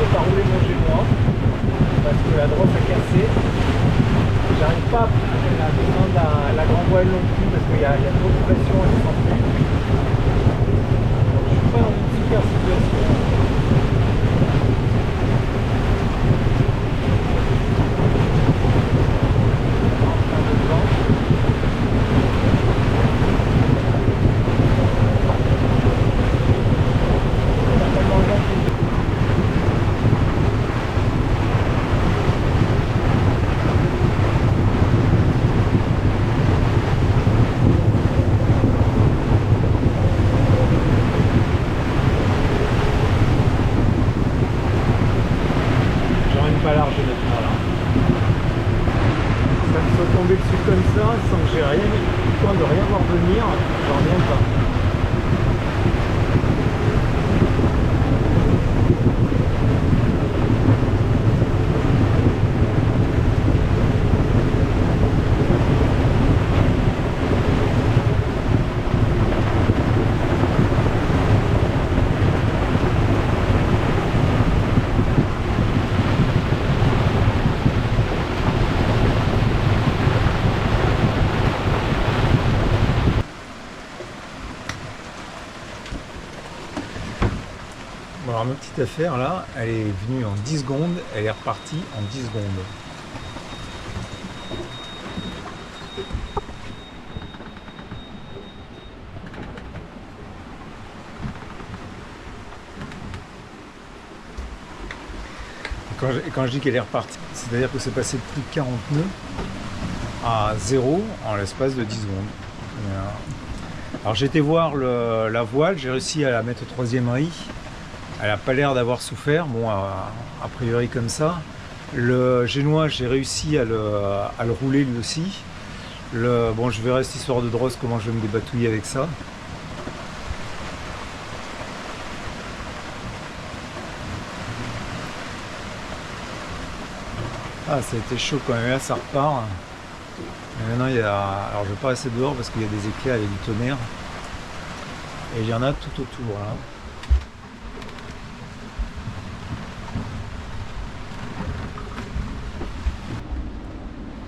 m'apprête à rouler mon génois parce que la drosse a cassé. J'arrive pas à descendre la grande voile non plus parce qu'il y a trop de pression et je sens plus. Donc je suis pas dans une super situation. Pas large honnêtement là. Ça me soit tombé dessus comme ça sans que j'ai rien eu le temps de rien voir venir, j'en reviens pas. Bon alors ma petite affaire là, elle est venue en 10 secondes, elle est repartie en 10 secondes. Et quand je dis qu'elle est repartie, c'est-à-dire que c'est passé de plus de 40 nœuds à 0 en l'espace de 10 secondes. Alors j'ai été voir la voile, j'ai réussi à la mettre au 3e riz. Elle n'a pas l'air d'avoir souffert, bon a priori comme ça. Le génois, j'ai réussi à le rouler lui aussi. Bon, je verrai cette histoire de drosse, comment je vais me débatouiller avec ça. Ah, ça a été chaud quand même, là ça repart. Et maintenant alors je vais pas rester dehors parce qu'il y a des éclairs, il y a du tonnerre. Et il y en a tout autour là.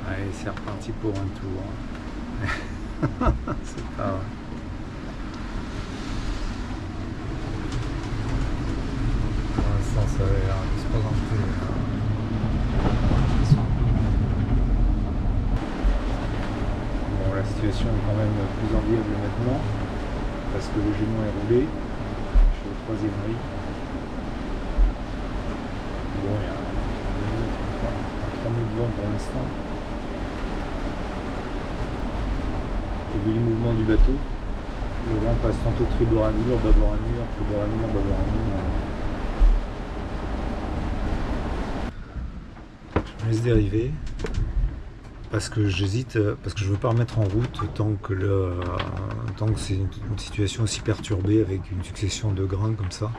Allez, c'est reparti pour un tour. C'est pas vrai. Pour l'instant, ça va l'air de se présenter. Bon, la situation est quand même plus enviable maintenant parce que le génois est roulé. Je suis au 3e riz. Bon, il y a un 3 nœuds de vent pour l'instant. Et vu les mouvements du bateau, le vent passe tantôt tribord à mur, bâbord à mur, tribord à mur, bâbord à mur. Je me laisse dériver parce que j'hésite, parce que je veux pas remettre en route tant que c'est une situation aussi perturbée avec une succession de grains comme ça.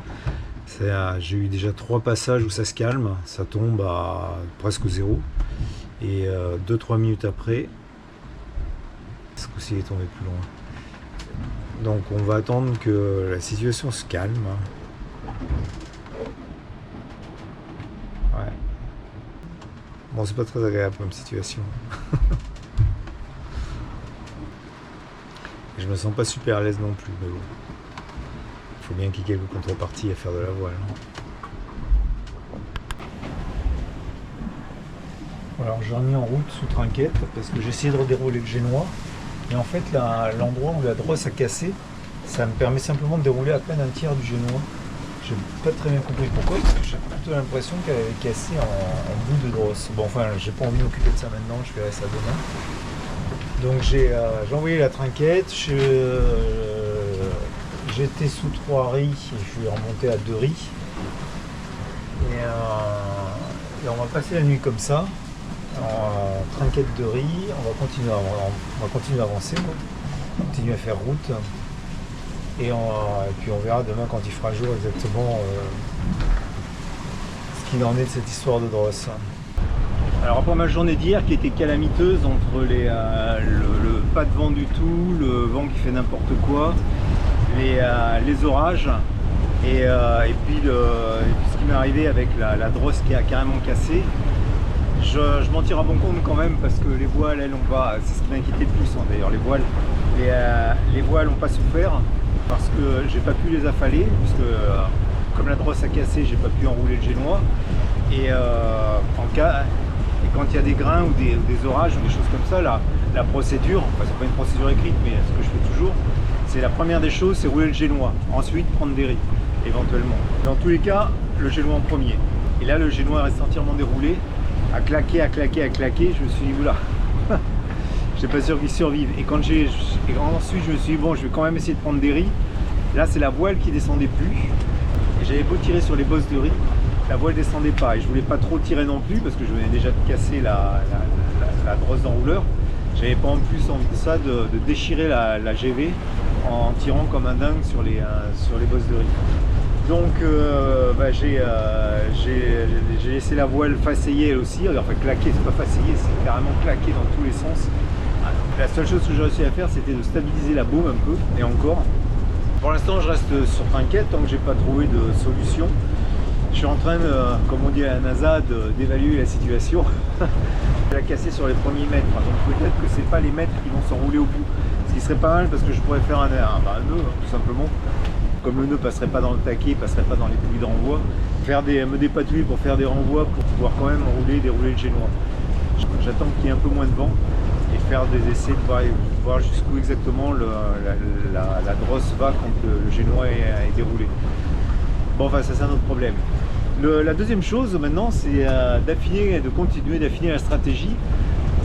J'ai eu déjà 3 passages où ça se calme, ça tombe à presque 0 et 2-3 minutes après, ce coup-ci est tombé plus loin. Donc on va attendre que la situation se calme. Ouais. Bon, c'est pas très agréable comme situation. Et je me sens pas super à l'aise non plus, mais bon. Il faut bien qu'il y ait quelques contreparties à faire de la voile. Alors j'ai remis en route sous trinquette parce que j'ai essayé de redérouler le génois. Et en fait, l'endroit où la drosse a cassé, ça me permet simplement de dérouler à peine un tiers du génois. J'ai pas très bien compris pourquoi, parce que j'ai plutôt l'impression qu'elle avait cassé en bout de drosse. Bon, enfin, j'ai pas envie de m'occuper de ça maintenant, je verrai ça demain. Donc j'ai envoyé la trinquette, j'étais sous 3 riz et je suis remonté à 2 riz. Et on va passer la nuit comme ça. Trinquette de riz, on va continuer à avancer, quoi. On va continuer à faire route et puis on verra demain quand il fera jour exactement ce qu'il en est de cette histoire de drosse. Alors après ma journée d'hier qui était calamiteuse entre le pas de vent du tout, le vent qui fait n'importe quoi, les orages, Et puis ce qui m'est arrivé avec la drosse qui a carrément cassé, je m'en tire à bon compte quand même, parce que les voiles, elles ont pas, c'est ce qui m'inquiétait le plus hein, d'ailleurs, les voiles n'ont pas souffert parce que j'ai pas pu les affaler, puisque comme la drosse a cassé, j'ai pas pu enrouler le génois. Et quand il y a des grains ou des orages ou des choses comme ça, la procédure, enfin c'est pas une procédure écrite, mais ce que je fais toujours, c'est la première des choses, c'est rouler le génois, ensuite prendre des riz, éventuellement. Dans tous les cas, le génois en premier. Et là, le génois reste entièrement déroulé, à claquer, je me suis dit, oula, je suis pas sûr qu'il survive. Et ensuite, je me suis dit, bon, je vais quand même essayer de prendre des riz. Là, c'est la voile qui descendait plus. Et j'avais beau tirer sur les bosses de riz, la voile descendait pas. Et je voulais pas trop tirer non plus, parce que je venais déjà de casser la drosse d'enrouleur. J'avais pas en plus envie de ça, de déchirer la GV en tirant comme un dingue sur les bosses de riz. Donc j'ai laissé la voile faceiller elle aussi, enfin claquer, c'est pas faceiller, c'est carrément claquer dans tous les sens. La seule chose que j'ai réussi à faire, c'était de stabiliser la baume un peu, et encore. Pour l'instant, je reste sur trinquette tant que j'ai pas trouvé de solution. Je suis en train, comme on dit à la NASA, d'évaluer la situation. Je vais la casser sur les premiers mètres, donc peut-être que c'est pas les mètres qui vont s'enrouler au bout. Ce qui serait pas mal, parce que je pourrais faire un nœud, tout simplement. Comme le nœud passerait pas dans le taquet, passerait pas dans les poulies de renvoi, me dépatouiller pour faire des renvois pour pouvoir quand même dérouler le génois. J'attends qu'il y ait un peu moins de vent et faire des essais de voir jusqu'où exactement la drosse va quand le génois est déroulé. Bon, enfin ça c'est un autre problème. La deuxième chose maintenant, c'est de continuer d'affiner la stratégie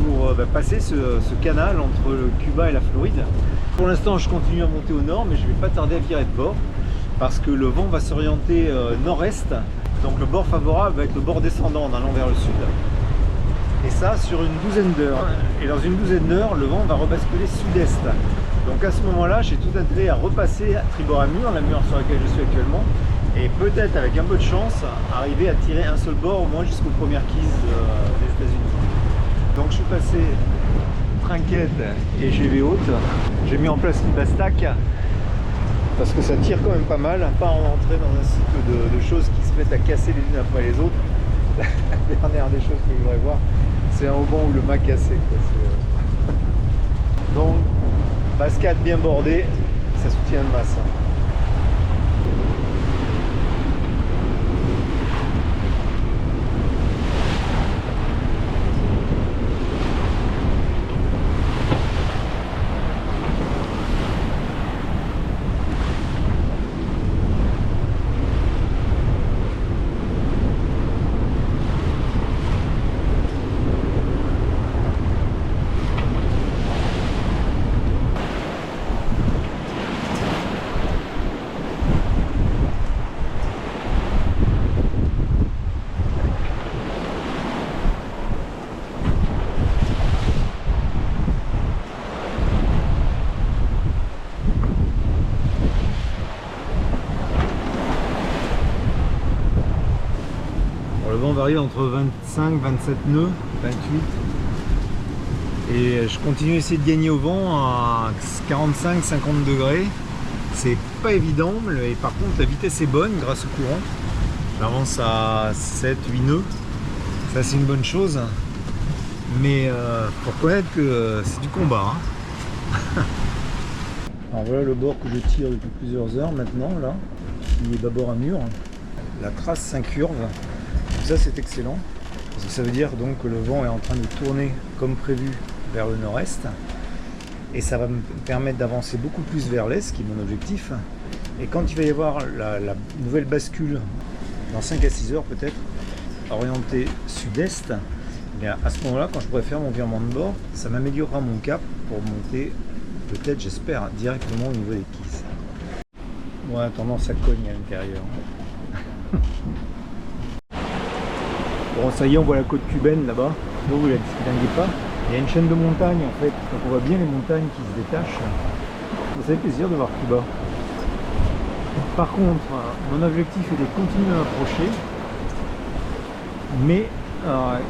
pour passer ce canal entre le Cuba et la Floride. Pour l'instant, je continue à monter au nord, mais je ne vais pas tarder à virer de bord parce que le vent va s'orienter nord-est. Donc le bord favorable va être le bord descendant en allant vers le sud. Et ça sur une douzaine d'heures. Et dans une douzaine d'heures, le vent va rebasculer sud-est. Donc à ce moment-là, j'ai tout intérêt à repasser à tribord amur, la mur sur laquelle je suis actuellement, et peut-être avec un peu de chance, arriver à tirer un seul bord au moins jusqu'aux premières quilles des États-Unis. Donc je suis passé trinquette et GV haute. J'ai mis en place une bastac parce que ça tire quand même pas mal, pas en entrer dans un cycle de choses qui se mettent à casser les unes après les autres. La dernière des choses que je voudrais voir, c'est un moment où le mât cassé. Donc, bascade bien bordée, ça soutient le masse. Le vent varie entre 25, 27 nœuds, 28. Et je continue à essayer de gagner au vent à 45-50 degrés. C'est pas évident, mais par contre la vitesse est bonne grâce au courant. J'avance à 7-8 nœuds. Ça c'est une bonne chose. Mais faut reconnaître que c'est du combat. Hein. Alors voilà le bord que je tire depuis plusieurs heures maintenant, là. Il est bâbord à mur. La trace s'incurve. Ça c'est excellent, parce que ça veut dire donc que le vent est en train de tourner comme prévu vers le nord-est, et ça va me permettre d'avancer beaucoup plus vers l'est, qui est mon objectif. Et quand il va y avoir la nouvelle bascule, dans 5 à 6 heures peut-être, orientée sud-est, à ce moment-là, quand je pourrai faire mon virement de bord, ça m'améliorera mon cap pour monter, peut-être j'espère, directement au niveau des quilles. Bon, en attendant, ça cogne à l'intérieur. Bon, ça y est, on voit la côte cubaine là-bas. Vous ne la distinguez pas. Il y a une chaîne de montagnes en fait. Donc on voit bien les montagnes qui se détachent. Ça fait plaisir de voir Cuba. Par contre, mon objectif est de continuer à m'approcher. Mais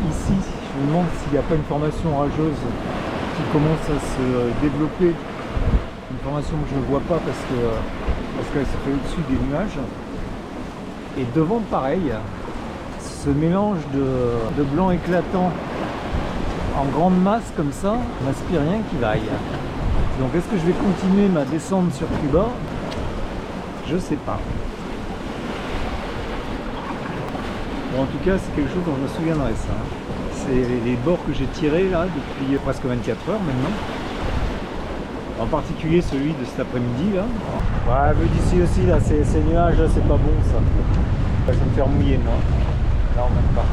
ici, je me demande s'il n'y a pas une formation orageuse qui commence à se développer. Une formation que je ne vois pas parce qu'elle se fait au-dessus des nuages. Et devant pareil, ce mélange de blanc éclatant en grande masse comme ça, m'inspire rien qui vaille. Donc est-ce que je vais continuer ma descente sur Cuba? Je sais pas. Bon, en tout cas, c'est quelque chose dont je me souviendrai, ça. C'est les bords que j'ai tirés là depuis presque 24 heures maintenant. En particulier celui de cet après-midi là. Ouais, mais d'ici aussi là, ces nuages là, c'est pas bon ça. Je vais me faire mouiller moi. Non, même pas.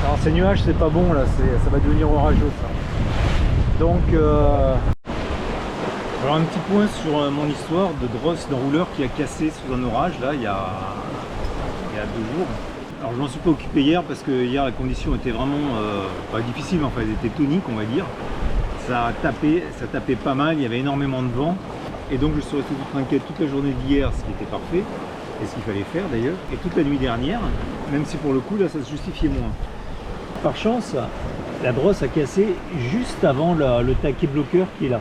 Alors ces nuages c'est pas bon là, ça va devenir orageux ça. Donc alors un petit point sur mon histoire de drosse d'enrouleur qui a cassé sous un orage là il y a 2 jours. Alors je m'en suis pas occupé hier parce que hier la condition était vraiment pas difficile, mais enfin elle était tonique on va dire. Ça tapait pas mal, il y avait énormément de vent et donc je suis resté tout tranquille toute la journée d'hier, ce qui était parfait et ce qu'il fallait faire d'ailleurs, et toute la nuit dernière, même si pour le coup là ça se justifiait moins. Par chance, la brosse a cassé juste avant le taquet bloqueur qui est là.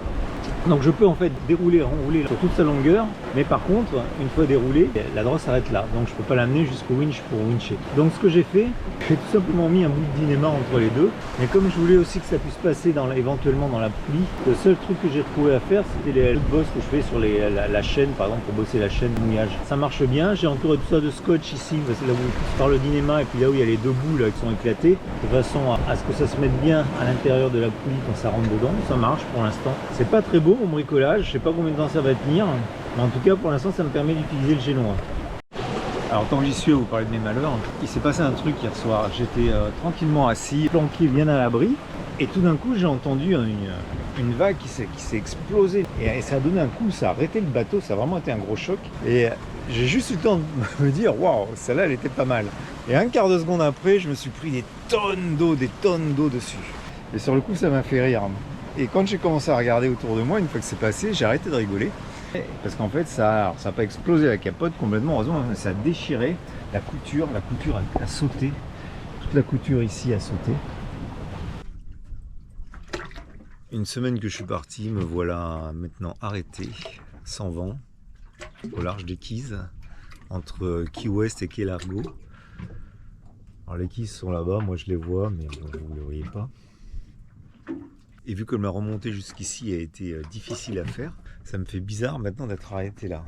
Donc je peux en fait dérouler, enrouler sur toute sa longueur, mais par contre, une fois déroulé, la brosse s'arrête là. Donc je peux pas l'amener jusqu'au winch pour wincher. Donc ce que j'ai fait, j'ai tout simplement mis un bout de dynéma entre les deux. Mais comme je voulais aussi que ça puisse passer éventuellement dans la poulie, le seul truc que j'ai trouvé à faire, c'était les bosses que je fais sur la chaîne, par exemple pour bosser la chaîne mouillage. Ça marche bien, j'ai entouré tout ça de scotch ici, c'est là où par le dynéma, et puis là où il y a les 2 bouts là, qui sont éclatés, de façon à ce que ça se mette bien à l'intérieur de la poulie quand ça rentre dedans. Ça marche pour l'instant. C'est pas très beau mon bricolage, je sais pas combien de temps ça va tenir, mais en tout cas pour l'instant ça me permet d'utiliser le génois. Alors tant que j'y suis à vous parler de mes malheurs, il s'est passé un truc hier soir. J'étais tranquillement assis, planqué bien à l'abri, et tout d'un coup j'ai entendu une vague qui s'est explosée et ça a donné un coup, ça a arrêté le bateau, ça a vraiment été un gros choc. Et j'ai juste eu le temps de me dire waouh, celle-là elle était pas mal. Et un quart de seconde après, je me suis pris des tonnes d'eau dessus. Et sur le coup ça m'a fait rire. Et quand j'ai commencé à regarder autour de moi, une fois que c'est passé, j'ai arrêté de rigoler. Parce qu'en fait, ça n'a pas explosé la capote complètement, heureusement, ça a déchiré la couture a sauté. Toute la couture ici a sauté. Une semaine que je suis parti, me voilà maintenant arrêté, sans vent, au large des Keys, entre Key West et Key Largo. Alors les Keys sont là-bas, moi je les vois, mais vous ne les voyez pas. Et vu que ma remontée jusqu'ici a été difficile à faire, ça me fait bizarre maintenant d'être arrêté là.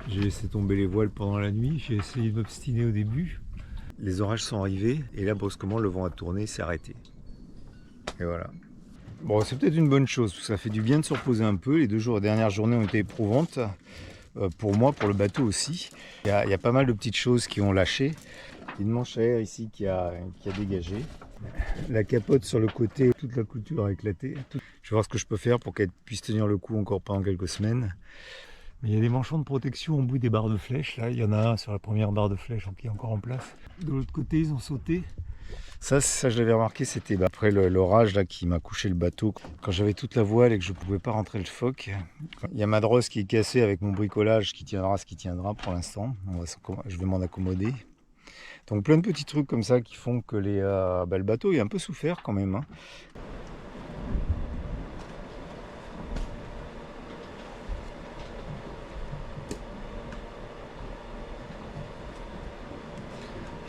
J'ai laissé tomber les voiles pendant la nuit, j'ai essayé de m'obstiner au début. Les orages sont arrivés et là brusquement le vent a tourné, s'est arrêté. Et voilà. Bon, c'est peut-être une bonne chose, parce que ça fait du bien de se reposer un peu. Les dernières journées ont été éprouvantes. Pour moi, pour le bateau aussi. Il y a pas mal de petites choses qui ont lâché. Une manche à air ici qui a dégagé. La capote sur le côté, toute la couture a éclaté. Je vais voir ce que je peux faire pour qu'elle puisse tenir le coup encore pendant quelques semaines. Mais il y a des manchons de protection au bout des barres de flèche. Là, il y en a un sur la première barre de flèche qui est encore en place. De l'autre côté, ils ont sauté. Ça je l'avais remarqué, c'était après l'orage là qui m'a couché le bateau. Quand j'avais toute la voile et que je ne pouvais pas rentrer le foc. Il y a ma drosse qui est cassée avec mon bricolage qui tiendra ce qui tiendra pour l'instant. Je vais m'en accommoder. Donc plein de petits trucs comme ça qui font que le bateau est un peu souffert quand même. Hein.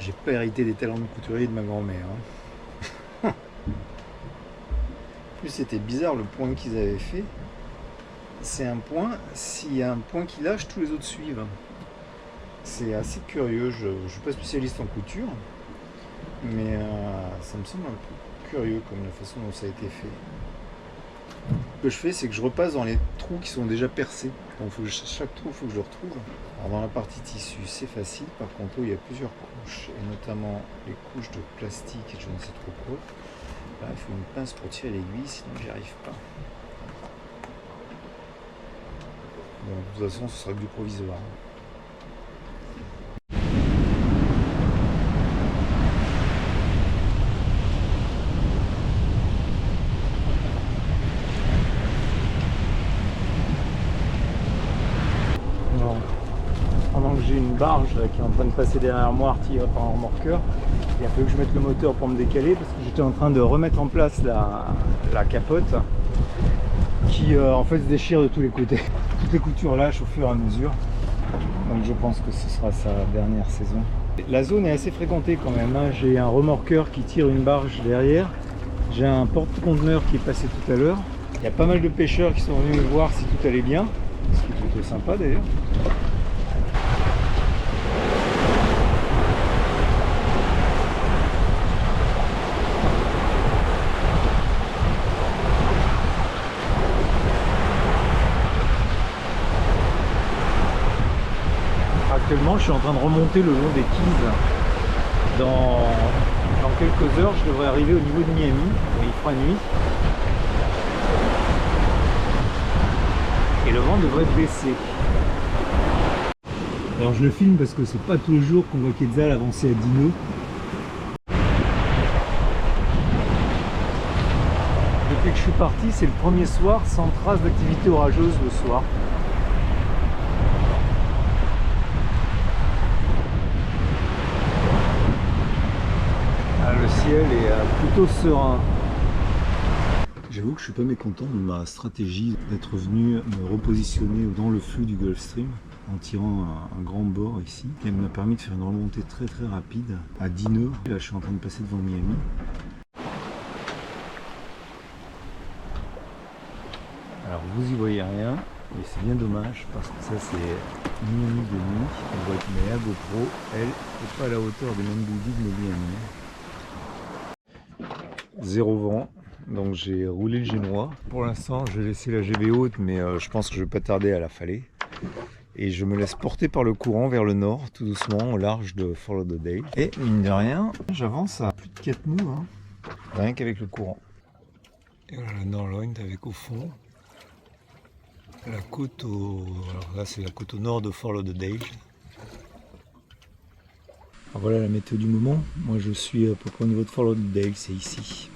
J'ai pas hérité des talents de couturier de ma grand-mère. Hein. En plus c'était bizarre le point qu'ils avaient fait. C'est un point, s'il y a un point qui lâche, tous les autres suivent. C'est assez curieux, je ne suis pas spécialiste en couture, mais ça me semble un peu curieux comme la façon dont ça a été fait. Ce que je fais, c'est que je repasse dans les trous qui sont déjà percés. Donc chaque trou, il faut que je le retrouve. Alors dans la partie tissu, c'est facile. Par contre, il y a plusieurs couches, et notamment les couches de plastique et je ne sais trop quoi. Là, il faut une pince pour tirer l'aiguille, sinon j'y arrive pas. Bon, de toute façon, ce sera du provisoire. Pendant que j'ai une barge là, qui est en train de passer derrière moi, tirée par un remorqueur, il a fallu que je mette le moteur pour me décaler parce que j'étais en train de remettre en place la capote. qui en fait se déchire de tous les côtés. Toutes les coutures lâchent au fur et à mesure. Donc je pense que ce sera sa dernière saison. La zone est assez fréquentée quand même, hein. J'ai un remorqueur qui tire une barge derrière. J'ai un porte-conteneur qui est passé tout à l'heure. Il y a pas mal de pêcheurs qui sont venus voir si tout allait bien. Ce qui est plutôt sympa d'ailleurs. Actuellement, je suis en train de remonter le long des quilles. Dans quelques heures, je devrais arriver au niveau de Miami. Il fera nuit. Et le vent devrait baisser. Alors je le filme parce que c'est pas tous les jours qu'on voit Quetzal avancer à 10 nœuds. Depuis que je suis parti, c'est le premier soir sans trace d'activité orageuse le soir. Le ciel est plutôt serein. J'avoue que je suis pas mécontent de ma stratégie d'être venu me repositionner dans le flux du Gulf Stream en tirant un grand bord ici. Elle m'a permis de faire une remontée très rapide à 10 nœuds. Là je suis en train de passer devant Miami. Alors vous y voyez rien, mais c'est bien dommage parce que ça c'est Miami de nuit. On voit que la GoPro, elle, n'est pas à la hauteur des mêmes buildings de Miami. Zéro vent, donc j'ai roulé le génois. Pour l'instant, j'ai laissé la GB haute, mais je pense que je vais pas tarder à la faller. Et je me laisse porter par le courant vers le nord, tout doucement, au large de Fort Lauderdale. Et mine de rien, j'avance à plus de 4 nœuds, hein, rien qu'avec le courant. Et voilà la Norloin avec au fond la côte au... Alors là, c'est la côte au nord de Fort Lauderdale. Alors voilà la météo du moment. Moi je suis à peu près au niveau de Fort Lauderdale, c'est ici.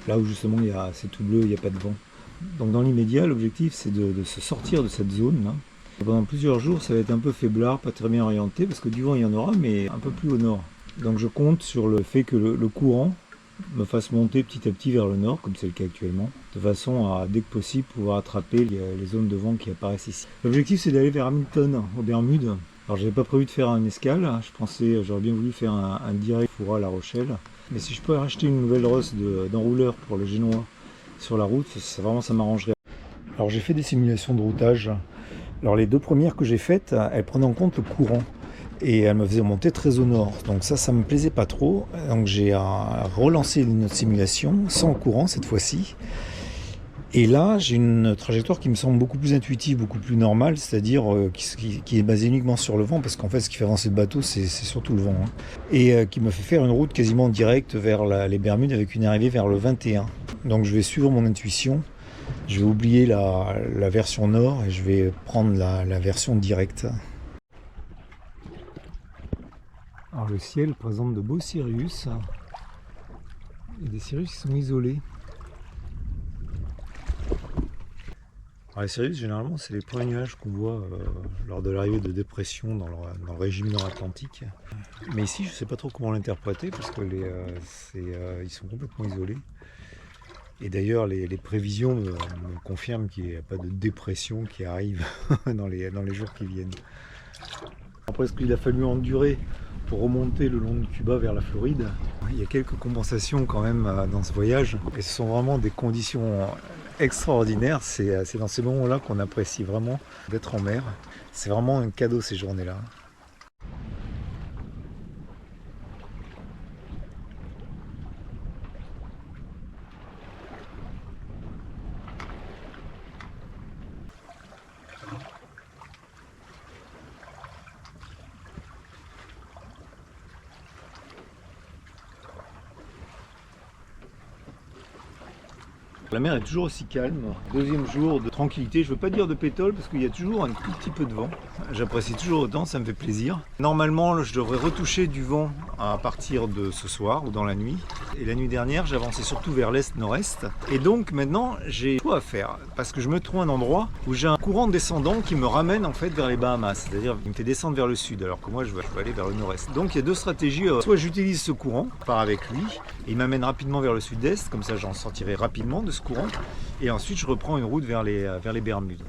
Là où justement c'est tout bleu, il n'y a pas de vent. Donc dans l'immédiat, l'objectif c'est de se sortir de cette zone là. Pendant plusieurs jours ça va être un peu faiblard, pas très bien orienté, parce que du vent il y en aura, mais un peu plus au nord. Donc je compte sur le fait que le courant me fasse monter petit à petit vers le nord, comme c'est le cas actuellement, de façon à, dès que possible, pouvoir attraper les zones de vent qui apparaissent ici. L'objectif c'est d'aller vers Hamilton, aux Bermudes. Alors j'avais pas prévu de faire un escale, je pensais, j'aurais bien voulu faire un direct pour La Rochelle. Mais si je peux racheter une nouvelle rosse d'enrouleur pour le génois sur la route, ça m'arrangerait. Alors j'ai fait des simulations de routage. Alors les deux premières que j'ai faites, elles prenaient en compte le courant. Et elles me faisaient monter très au nord. Donc ça me plaisait pas trop. Donc j'ai relancé une autre simulation, sans courant cette fois-ci. Et là, j'ai une trajectoire qui me semble beaucoup plus intuitive, beaucoup plus normale, c'est-à-dire qui est basée uniquement sur le vent, parce qu'en fait, ce qui fait avancer le bateau, c'est surtout le vent. Hein. Et qui me fait faire une route quasiment directe vers les Bermudes, avec une arrivée vers le 21. Donc je vais suivre mon intuition, je vais oublier la version nord, et je vais prendre la version directe. Alors le ciel présente de beaux cirrus, et des cirrus qui sont isolés. Alors les cirrus, généralement, c'est les premiers nuages qu'on voit lors de l'arrivée de dépression dans le régime nord-atlantique. Mais ici, je ne sais pas trop comment l'interpréter parce que ils sont complètement isolés. Et d'ailleurs, les prévisions me confirment qu'il n'y a pas de dépression qui arrive dans les jours qui viennent. Après ce qu'il a fallu endurer pour remonter le long de Cuba vers la Floride, il y a quelques compensations quand même dans ce voyage. Et ce sont vraiment des conditions extraordinaire, c'est dans ces moments-là qu'on apprécie vraiment d'être en mer. C'est vraiment un cadeau ces journées-là. La mer est toujours aussi calme. Deuxième jour de tranquillité, je ne veux pas dire de pétole parce qu'il y a toujours un tout petit peu de vent. J'apprécie toujours autant, ça me fait plaisir. Normalement, je devrais retoucher du vent à partir de ce soir ou dans la nuit. Et la nuit dernière, j'avançais surtout vers l'est-nord-est. Et donc maintenant, j'ai quoi à faire parce que je me trouve à un endroit où j'ai un courant descendant qui me ramène en fait vers les Bahamas. C'est-à-dire qu'il me fait descendre vers le sud alors que moi je veux aller vers le nord-est. Donc il y a deux stratégies. Soit j'utilise ce courant, je pars avec lui, et il m'amène rapidement vers le sud-est, comme ça j'en sortirai rapidement de ce courant. Et ensuite, je reprends une route vers les Bermudes.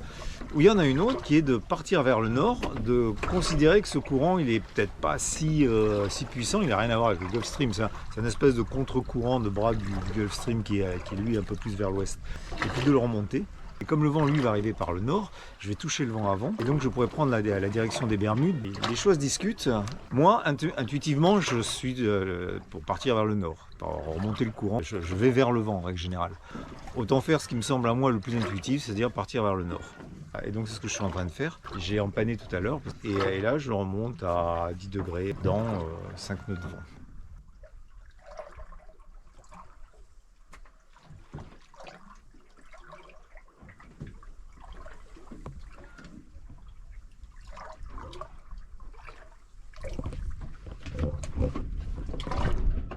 Ou il y en a une autre qui est de partir vers le nord, de considérer que ce courant, il est peut-être pas si puissant, il n'a rien à voir avec le Gulf Stream. C'est une espèce de contre-courant de bras du Gulf Stream qui est lui un peu plus vers l'ouest. Et puis de le remonter. Et comme le vent, lui, va arriver par le nord, je vais toucher le vent avant. Et donc, je pourrais prendre la direction des Bermudes. Les choses discutent. Moi, intuitivement, je suis pour partir vers le nord, pour remonter le courant. Je vais vers le vent, en règle générale. Autant faire ce qui me semble à moi le plus intuitif, c'est-à-dire partir vers le nord. Et donc, c'est ce que je suis en train de faire. J'ai empanné tout à l'heure. Et là, je remonte à 10 degrés dans 5 nœuds de vent.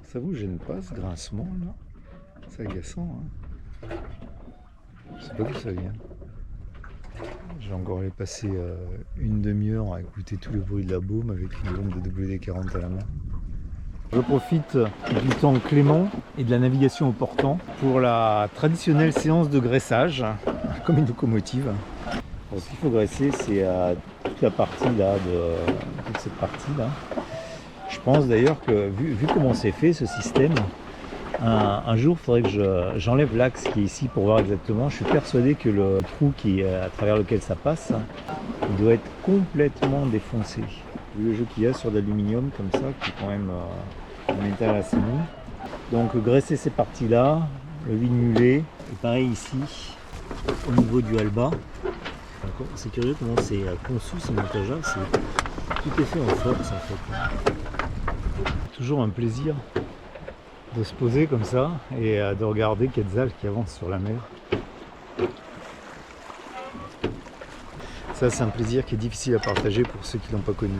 Ça vous gêne pas ce grincement là? C'est agaçant, hein? Je sais pas d'où ça vient. J'ai encore allé passer une demi-heure à écouter tout le bruit de la baume avec une bombe de WD-40 à la main. Je profite du temps clément et de la navigation au portant pour la traditionnelle séance de graissage, comme une locomotive. Alors, ce qu'il faut graisser, c'est toute la partie là, toute cette partie là. Je pense d'ailleurs que, vu comment c'est fait ce système, un jour il faudrait que j'enlève l'axe qui est ici pour voir exactement. Je suis persuadé que le trou à travers lequel ça passe, il doit être complètement défoncé. Vu le jeu qu'il y a sur de l'aluminium comme ça, qui est quand même un métal assez mou. Donc graisser ces parties-là, le vide mulet, et pareil ici, au niveau du halba. C'est curieux comment c'est conçu ce montage-là, tout est fait en force en fait. Toujours un plaisir de se poser comme ça et de regarder Quetzal qui avance sur la mer. Ça, c'est un plaisir qui est difficile à partager pour ceux qui ne l'ont pas connu.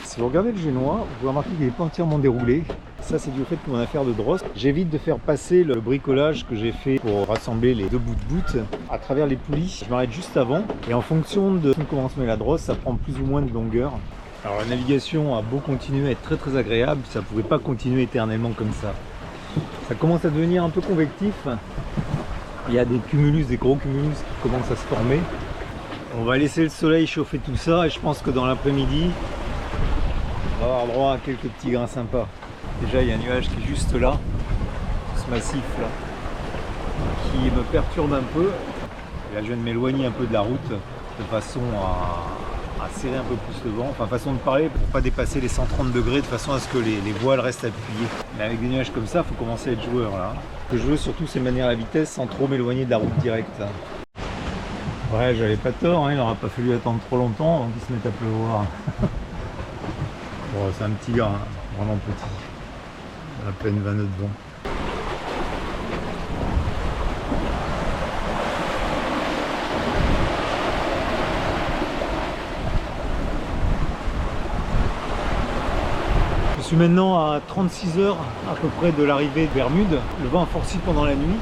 Si vous regardez le génois, vous remarquez qu'il n'est pas entièrement déroulé. Ça, c'est dû au fait que mon affaire de drosse, j'évite de faire passer le bricolage que j'ai fait pour rassembler les deux bouts de bout à travers les poulies. Je m'arrête juste avant et en fonction de comment se met la drosse, ça prend plus ou moins de longueur. Alors la navigation a beau continuer à être très très agréable, ça ne pouvait pas continuer éternellement comme ça. Ça commence à devenir un peu convectif. Il y a des cumulus, des gros cumulus qui commencent à se former. On va laisser le soleil chauffer tout ça et je pense que dans l'après-midi, on va avoir droit à quelques petits grains sympas. Déjà il y a un nuage qui est juste là, ce massif là, qui me perturbe un peu. Et là je viens de m'éloigner un peu de la route de façon à serrer un peu plus le vent, enfin façon de parler pour pas dépasser les 130 degrés de façon à ce que les voiles restent appuyées. Mais avec des nuages comme ça, il faut commencer à être joueur là. Ce que je veux surtout c'est manier la vitesse sans trop m'éloigner de la route directe. Ouais, j'avais pas tort, hein, il n'aura pas fallu attendre trop longtemps avant qu'il se mette à pleuvoir. Bon, c'est un petit gars, hein, vraiment petit. À peine 20 nœuds de vent. Je suis maintenant à 36 heures à peu près de l'arrivée de Bermude. Le vent a forci pendant la nuit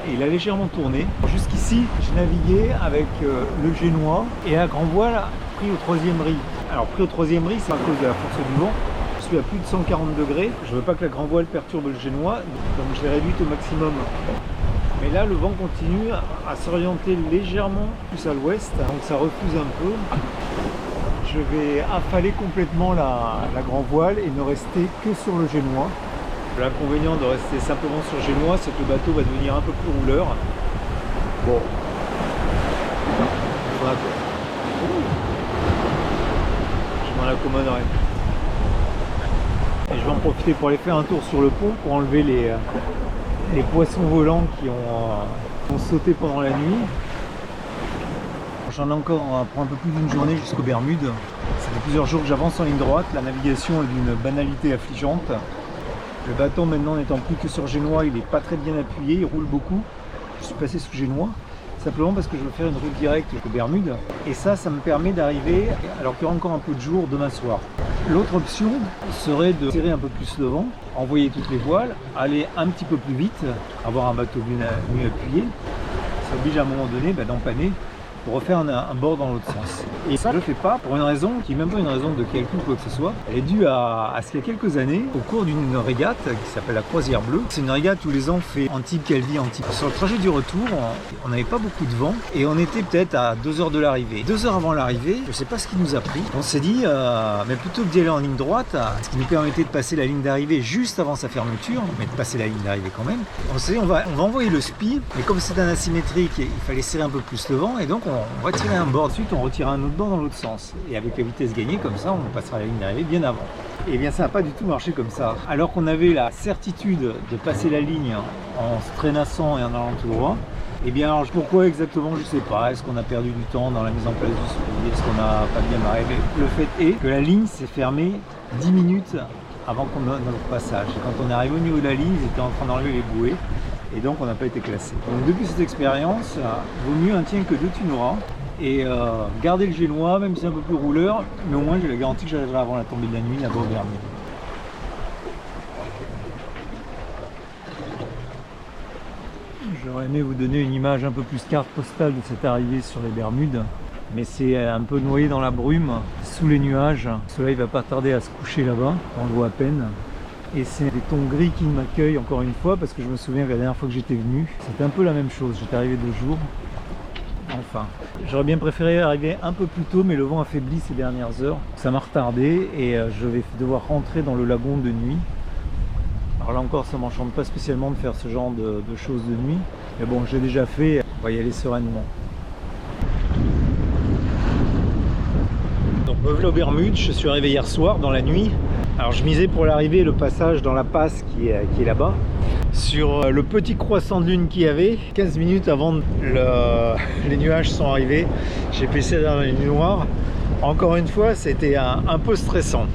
et il a légèrement tourné. Jusqu'ici, j'ai navigué avec le génois et à grand voile pris au 3e riz. Alors pris au 3e riz, c'est à cause de la force du vent. Je suis à plus de 140 degrés. Je ne veux pas que la grand voile perturbe le génois, donc je l'ai réduite au maximum. Mais là, le vent continue à s'orienter légèrement plus à l'ouest, donc ça refuse un peu. Je vais affaler complètement la grand voile et ne rester que sur le génois. L'inconvénient de rester simplement sur le génois, c'est que le bateau va devenir un peu plus rouleur. Bon. Je m'en accommoderai. Et je vais en profiter pour aller faire un tour sur le pont pour enlever les poissons volants qui ont sauté pendant la nuit. J'en ai encore pour un peu plus d'une journée jusqu'aux Bermudes. Ça fait plusieurs jours que j'avance en ligne droite. La navigation est d'une banalité affligeante. Le bateau maintenant n'étant plus que sur génois, il n'est pas très bien appuyé, il roule beaucoup. Je suis passé sous génois, simplement parce que je veux faire une route directe aux Bermudes. Et ça me permet d'arriver, alors qu'il y aura encore un peu de jour, demain soir. L'autre option serait de tirer un peu plus le vent, envoyer toutes les voiles, aller un petit peu plus vite, avoir un bateau mieux appuyé. Ça oblige à un moment donné d'empanner pour refaire un bord dans l'autre sens. Et ça, je le fais pas pour une raison qui n'est même pas une raison de calcul ou quoi que ce soit. Elle est due à ce qu'il y a quelques années, au cours d'une régate qui s'appelle la Croisière Bleue. C'est une régate tous les ans fait Antibes, Calvi, Antibes. Sur le trajet du retour, on n'avait pas beaucoup de vent et on était peut-être à 2 heures de l'arrivée. 2 heures avant l'arrivée, je sais pas ce qui nous a pris. On s'est dit, mais plutôt que d'y aller en ligne droite, ce qui nous permettait de passer la ligne d'arrivée juste avant sa fermeture, mais de passer la ligne d'arrivée quand même, on s'est dit, on va envoyer le SPI, mais comme c'est un asymétrique, il fallait serrer un peu plus le vent, et donc on va tirer un bord de suite, on retire un autre bord dans l'autre sens. Et avec la vitesse gagnée, comme ça, on passera la ligne d'arrivée bien avant. Et bien ça n'a pas du tout marché comme ça. Alors qu'on avait la certitude de passer la ligne en se traînassant et en allant tout droit, et bien alors pourquoi exactement, je sais pas. Est-ce qu'on a perdu du temps dans la mise en place du SPI? Est-ce qu'on n'a pas bien arrivé? Le fait est que la ligne s'est fermée 10 minutes avant qu'on ait notre passage. Et quand on est arrivé au niveau de la ligne, ils étaient en train d'enlever les bouées. Et donc on n'a pas été classé. Donc depuis cette expérience, vaut mieux un tien que deux tu n'auras. Et garder le génois, même si c'est un peu plus rouleur, mais au moins j'ai la garantie que j'arriverai avant la tombée de la nuit là-bas au Bermudes. J'aurais aimé vous donner une image un peu plus carte postale de cette arrivée sur les Bermudes, mais c'est un peu noyé dans la brume, sous les nuages. Le soleil va pas tarder à se coucher là-bas, on le voit à peine. Et c'est des tons gris qui m'accueillent encore une fois, parce que je me souviens que la dernière fois que j'étais venu, c'était un peu la même chose. J'étais arrivé 2 jours. Enfin, j'aurais bien préféré arriver un peu plus tôt, mais le vent affaiblit ces dernières heures. Ça m'a retardé et je vais devoir rentrer dans le lagon de nuit. Alors là encore, ça ne m'enchante pas spécialement de faire ce genre de choses de nuit. Mais bon, j'ai déjà fait, on va y aller sereinement. Donc me voilà aux Bermudes, je suis arrivé hier soir dans la nuit. Alors je misais pour l'arrivée le passage dans la passe qui est là-bas. Sur le petit croissant de lune qu'il y avait, 15 minutes avant les nuages sont arrivés, j'ai passé dans la nuit noire. Encore une fois, c'était un peu stressant.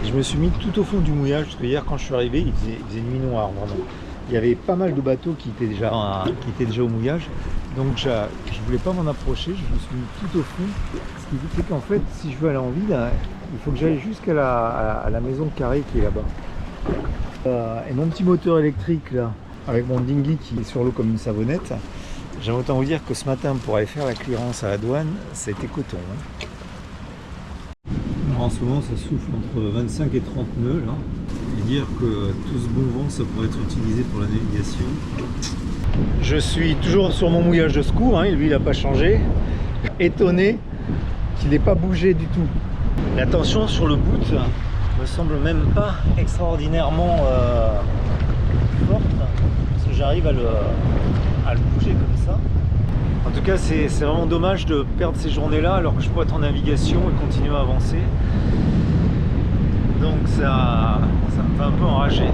Je me suis mis tout au fond du mouillage, parce que hier quand je suis arrivé, il faisait nuit noire vraiment. Il y avait pas mal de bateaux qui étaient déjà au mouillage, donc je ne voulais pas m'en approcher, je me suis mis tout au fond. Ce qui fait qu'en fait, si je veux aller en ville, il faut que j'aille jusqu'à la maison carrée qui est là-bas. Et mon petit moteur électrique là, avec mon dinghy qui est sur l'eau comme une savonnette, j'aimerais autant vous dire que ce matin pour aller faire la clearance à la douane, ça a été coton. Hein. En ce moment ça souffle entre 25 et 30 nœuds là, et dire que tout ce bon vent ça pourrait être utilisé pour la navigation. Je suis toujours sur mon mouillage de secours, hein, lui il n'a pas changé. Étonné qu'il n'ait pas bougé du tout. La tension sur le boot me semble même pas extraordinairement forte, parce que j'arrive à le bouger comme ça. En tout cas, c'est vraiment dommage de perdre ces journées-là alors que je pourrais être en navigation et continuer à avancer. Donc ça me fait un peu enrager.